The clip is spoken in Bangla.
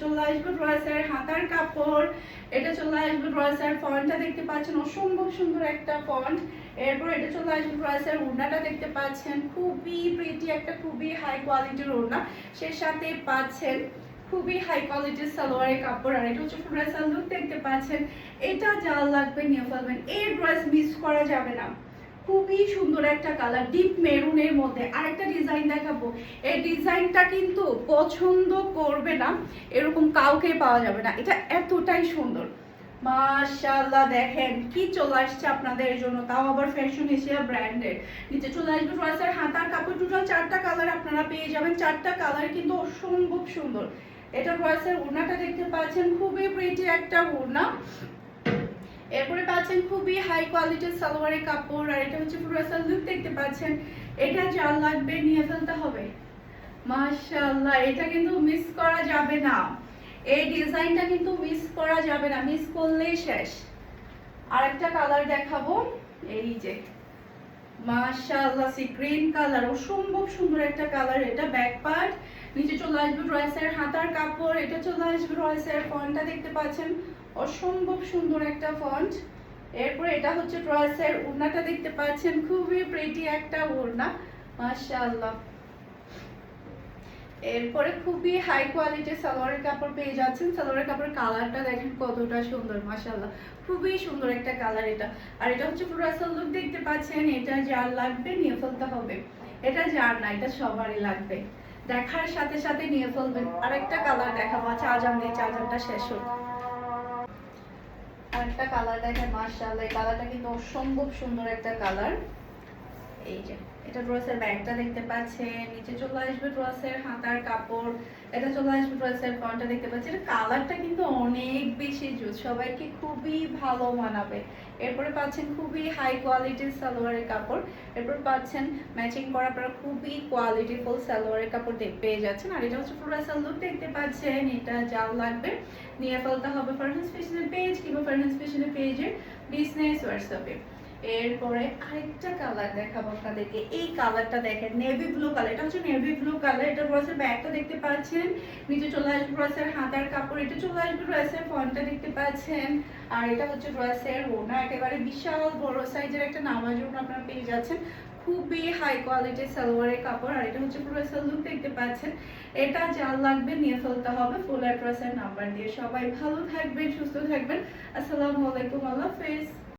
চলে আসবে ড্রেসের হাতার কাপড়, এটা চলে আসবে ড্রেসের ফন্টটা দেখতে পাচ্ছেন অসম্ভব সুন্দর একটা ফন্ট। এরপর এটা চলে আসবে ড্রেসের ওড়নাটা দেখতে পাচ্ছেন খুবই প্রিটি একটা খুবই হাই কোয়ালিটির ওড়না, সে সাথে পাচ্ছেন খুবই হাই কোয়ালিটির সালোয়ারের কাপড়। আর এটা হচ্ছে ড্রেসের লুক দেখতে পাচ্ছেন, এটা যা লাগবে নিয়ে ফেলবেন, এই ড্রেস মিস করা যাবে না। খুবই সুন্দর একটা কালার ডিপ মেরুনের মধ্যে। আরেকটা ডিজাইন দেখাবো, এই ডিজাইনটা কিন্তু পছন্দ করবে না এরকম কাউকে পাওয়া যাবে না, এটা এতটাই সুন্দর। মাশাআল্লাহ দেখেন কি চলে আসছে আপনাদের জন্য, তাও আবার ফ্যাশন এশিয়া ব্র্যান্ডের। নিচে চলে আসবে ড্রেসের হাতার কাপড়, টোটাল 4টা কালার আপনারা পেয়ে যাবেন, 4টা কালার কিন্তু অসম্ভব সুন্দর। এটা ড্রেসের ওড়নাটা দেখতে পাচ্ছেন খুবই প্রিটি একটা ওড়না। এরপরে পাচ্ছেন খুবই হাই কোয়ালিটির সালোয়ারের কাপড়। আর এটা হচ্ছে ড্রেসের লুক দেখতে পাচ্ছেন, এটা যা লাগবে নিয়ে ফেলতে হবে। মাশাআল্লাহ এটা কিন্তু মিস করা যাবে না, এই ডিজাইনটা কিন্তু মিস করা যাবে না, মিস করলেই শেষ। আরেকটা কালার দেখাবো, এই যে মাশাআল্লাহ সি গ্রিন কালার, অসম্ভব সুন্দর একটা কালার। এটা ব্যাক পার্ট, নিচে চলে আসবে ড্রেসের হাতার কাপড়, এটা চলে আসবে ড্রেসের ফন্টটা দেখতে পাচ্ছেন অসম্ভব সুন্দর একটা ফন্ট। এরপর এটা হচ্ছে ড্রেসের ওড়নাটা দেখতে পাচ্ছেন খুবই প্রিটি একটা ওড়না মাশাআল্লাহ। এরপরে খুবই হাই কোয়ালিটির সালোয়ারের কাপড় পেয়ে যাচ্ছেন, সালোয়ারের কাপড়ের কালারটা দেখেন কতটা সুন্দর মাশাআল্লাহ, খুবই সুন্দর একটা কালার এটা। আর এটা হচ্ছে ড্রেসের লুক দেখতে পাচ্ছেন, এটা যার লাগবে নিয়ে ফেলতে হবে, এটা যার না এটা সবারই লাগবে, দেখার সাথে সাথে নিয়ে ফেলবেন। আরেকটা কালার দেখাবো, আচ্ছা আজান দিয়ে চার্জারটা শেষ হোক। আরেকটা কালার দেখেন মাশাআল্লাহ, এই কালারটা কিন্তু অসম্ভব সুন্দর একটা কালার। এই যে এটা ড্রেসের ব্যাগটা দেখতে পাচ্ছেন, নিচে চলে আসবে ড্রেসের হাতার কাপড়, এটা চলে আসবে ড্রেসের ফন্টটা দেখতে পাচ্ছেন, কালারটা কিন্তু অনেক বেশি জুত, সবাইকে খুবই ভালো মানাবে। এরপরে পাচ্ছেন খুবই হাই কোয়ালিটির সালোয়ারের কাপড়, এরপর পাচ্ছেন ম্যাচিং করা আপনারা খুবই কোয়ালিটিফুল সালোয়ারের কাপড় পেয়ে যাচ্ছেন। আর এটা হচ্ছে ড্রেসের লুক দেখতে পাচ্ছেন, এটা যা লাগবে নিয়ে ফেলতে হবে ফারহানাস ফ্যাশনের পেজ কিংবা ফারহানাস ফ্যাশনের পেজের বিজনেস হোয়াটসঅ্যাপে। এরপরে আরেকটা কালার দেখাবো আপনাদেরকে, এই কালারটা দেখেন নেভি ব্লু কালার, এটা হচ্ছে নেভি ব্লু কালার। এটা ড্রেসের ব্যাগটা দেখতে পাচ্ছেন, নিচে চলে আসবে ড্রেসের হাতার কাপড়, এটা চলে আসবে ড্রেসের ফন্টটা দেখতে পাচ্ছেন। আর এটা হচ্ছে ড্রেসের ওড়না, একেবারে বিশাল বড় সাইজের একটা নামাজ ওড়না আপনারা পেয়ে যাচ্ছেন, খুবই হাই কোয়ালিটির সালোয়ারের কাপড়। আর এটা হচ্ছে ড্রেসের লুক দেখতে পাচ্ছেন, এটা যার লাগবে নিয়ে ফেলতে হবে ফুল অ্যাড্রেসের নাম্বার দিয়ে। সবাই ভালো থাকবেন, সুস্থ থাকবেন, আসসালামু আলাইকুম, আল্লাহ হাফেজ।